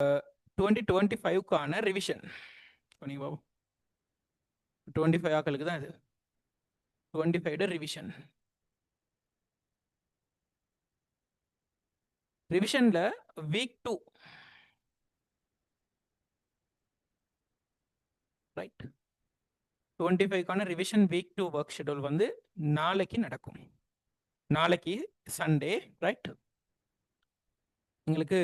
2025க்கான revision. 25 ஆக்களுக்கு தான் இது 25 ரிவிஷன். ரிவிஷன்ல வீக் 2 ரைட். 25க்கான ரிவிஷன் வீக் 2 ஒர்க் ஷெட்யூல் வந்து நாளைக்கு நடக்கும். நாளைக்கு சண்டே ரைட். எங்களுக்கு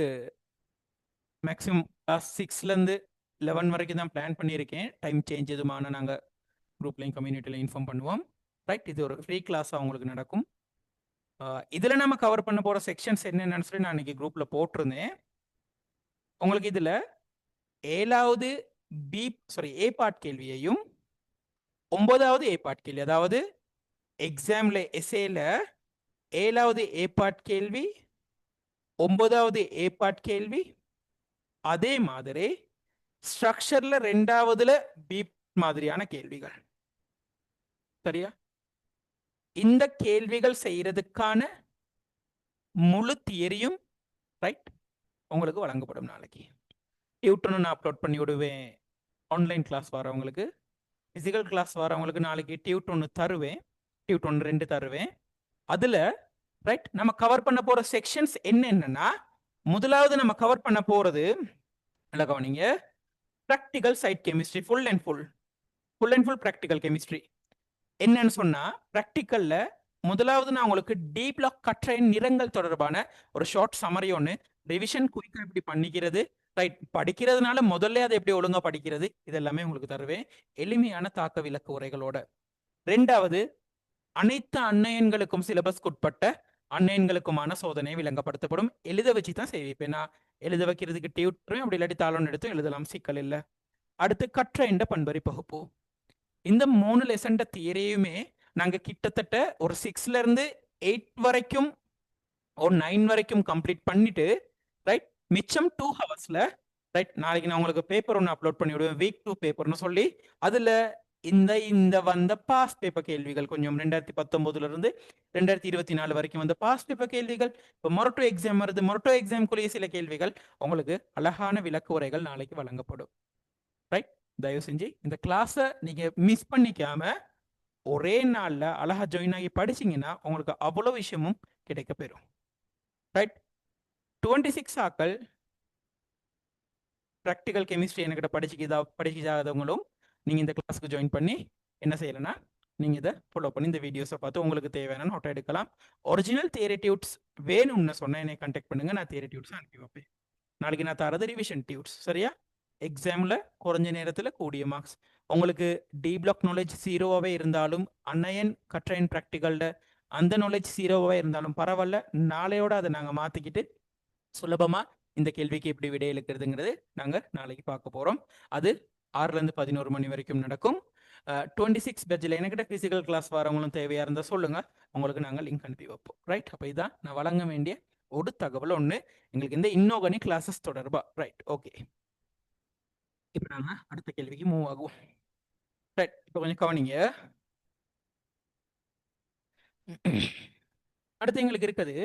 மேக்ஸிமம் கிளாஸ் 6லேருந்து 11 வரைக்கும் தான் பிளான் பண்ணியிருக்கேன். டைம் சேஞ்ச் எதுமான நாங்கள் குரூப்லையும் கம்யூனிட்டிலையும் இன்ஃபார்ம் பண்ணுவோம் ரைட். இது ஒரு ஃப்ரீ கிளாஸாக உங்களுக்கு நடக்கும். இதில் நம்ம கவர் பண்ண போகிற செக்ஷன்ஸ் என்னென்னு சொல்லி நான் இன்னைக்கு குரூப்பில் போட்டிருந்தேன். உங்களுக்கு இதில் 7வது ஏ பார்ட் கேள்வியையும் 9வது ஏ பார்ட் கேள்வி, அதாவது எக்ஸாம்ல எஸ்ஏல 7வது ஏ பார்ட் கேள்வி, 9வது ஏ பார்ட் கேள்வி, அதே மாதிரி ஸ்ட்ரக்சர்ல 2வதுல பி மாதிரியான கேள்விகள். சரியா? இந்த கேள்விகள் செய்யறதுக்கான முழு தியரியும் ரைட் உங்களுக்கு வழங்கப்படும். நாளைக்கு டியூட்டர் நான் அப்லோட் பண்ணி விடுவேன். ஆன்லைன் கிளாஸ் வரவங்களுக்கு, பிசிக்கல் கிளாஸ் வரவங்களுக்கு நாளைக்கு டியூட் 1 தருவேன், டியூட் 1 2 தருவேன். அதுல ரைட் நம்ம கவர் பண்ண போற செக்ஷன்ஸ் என்னென்னா, முதலாவது நம்ம கவர் பண்ண போறது கவனிங்க, practical side chemistry, full and full practical chemistry. என்னன்னு சொன்னா, பிராக்டிக்கல்ல முதலாவது நான் உங்களுக்கு டி பிளாக் கற்றையின் நிறங்கள் தொடர்பான ஒரு ஷார்ட் சமரி ஒன்று, ரிவிஷன் குயிக்கா எப்படி பண்ணிக்கிறது ரைட், படிக்கிறதுனால முதல்ல அதை எப்படி ஒழுங்கா படிக்கிறது, இதெல்லாமே உங்களுக்கு தருவேன் எளிமையான தாக்க விளக்க உரைகளோட. 2வது அனைத்து அன்னையன்களுக்கும் சிலபஸ்க்கு உட்பட்ட அன்னையன்களுக்குமான சோதனை விளங்கப்படுத்தப்படும். எழுத வச்சு தான் செய்வேன். நான் எழுத வைக்கிறதுக்கு டியூட்டரும் அப்படி இல்லாட்டி தாளம் எடுத்தும் எழுதலாம், சிக்கல் இல்லை. அடுத்து கற்றைண்ட பண்பறி பகுப்பு. இந்த 3 லெசன் தியரியுமே நாங்க கிட்டத்தட்ட ஒரு 6லேருந்து 8 வரைக்கும் ஒரு 9 வரைக்கும் கம்ப்ளீட் பண்ணிட்டு ரைட், மிச்சம் 2 ஹவர்ஸ்ல ரைட். நாளைக்கு நான் உங்களுக்கு பேப்பர் ஒன்று அப்லோட் பண்ணி விடுவேன், வீக் 2 பேப்பர்னு சொல்லி. அதுல இந்த வந்த பாஸ் பேப்பர் கேள்விகள் கொஞ்சம் 2019லேருந்து 2024 வரைக்கும் வந்த பாஸ் பேப்பர் கேள்விகள், இப்போ மொரட்டோ எக்ஸாம் வருது, மொரட்டோ எக்ஸாம்குள்ளேயே சில கேள்விகள் உங்களுக்கு அழகான விளக்க உரைகள் நாளைக்கு வழங்கப்படும் ரைட். தயவு செஞ்சு இந்த கிளாஸை நீங்க மிஸ் பண்ணிக்காம ஒரே நாள்ல அழகா ஜாயின் ஆகி படிச்சீங்கன்னா உங்களுக்கு அவ்வளோ விஷயமும் கிடைக்க பெறும் ரைட். 26 ஆக்கள் ப்ராக்டிக்கல் கெமிஸ்ட்ரி என்கிட்ட படிக்காதவங்களும் நீங்க இந்த கிளாஸ்க்கு ஜாயின் பண்ணி என்ன செய்யலைன்னா, நீங்க இதை ஃபாலோ பண்ணி இந்த வீடியோஸை பார்த்து உங்களுக்கு தேவையான நோட்டை எடுக்கலாம். ஒரிஜினல் தியரி டியூட்ஸ் வேணும்னு சொன்னா என்னை கான்டாக்ட் பண்ணுங்க, நான் தியரி டியூட்ஸ் அனுப்பி வைப்பேன். நாளைக்கு நான் தரது ரிவிஷன் டியூட்ஸ். சரியா? எக்ஸாம்ல குறைஞ்ச நேரத்துல கூடிய மார்க்ஸ். உங்களுக்கு டி பிளாக் நாலேஜ் 0வாவே இருந்தாலும், அன்னையன் கற்றையின் ப்ராக்டிக்கல்ல அந்த நாலேஜ் 0வாவே இருந்தாலும் பரவாயில்ல, நாளையோட அதை நாங்க மாத்திக்கிட்டு சுலபமா இந்த கேள்விக்கு எப்படி விடை எழுக்கிறதுங்கிறது நாங்க நாளைக்கு பார்க்க போறோம். அது 6லேருந்து 11 மணி வரைக்கும் நடக்கும். 26 பேட்சில் என்கிட்ட பிசிக்கல் கிளாஸ் வரவங்களும் தேவையா இருந்தால் சொல்லுங்க, உங்களுக்கு நாங்கள் லிங்க் அனுப்பி வைப்போம் ரைட். அப்போ இதான் நான் வழங்க வேண்டிய ஒரு தகவல் ஒன்று எங்களுக்கு இந்த இன்னோகனி கிளாஸஸ் தொடர்பா ரைட். ஓகே, இப்போ நாங்கள் அடுத்த கேள்விக்கு மூவ் ஆகுவோம் ரைட். இப்போ கொஞ்சம் கவனிங்க. அடுத்து எங்களுக்கு இருக்குது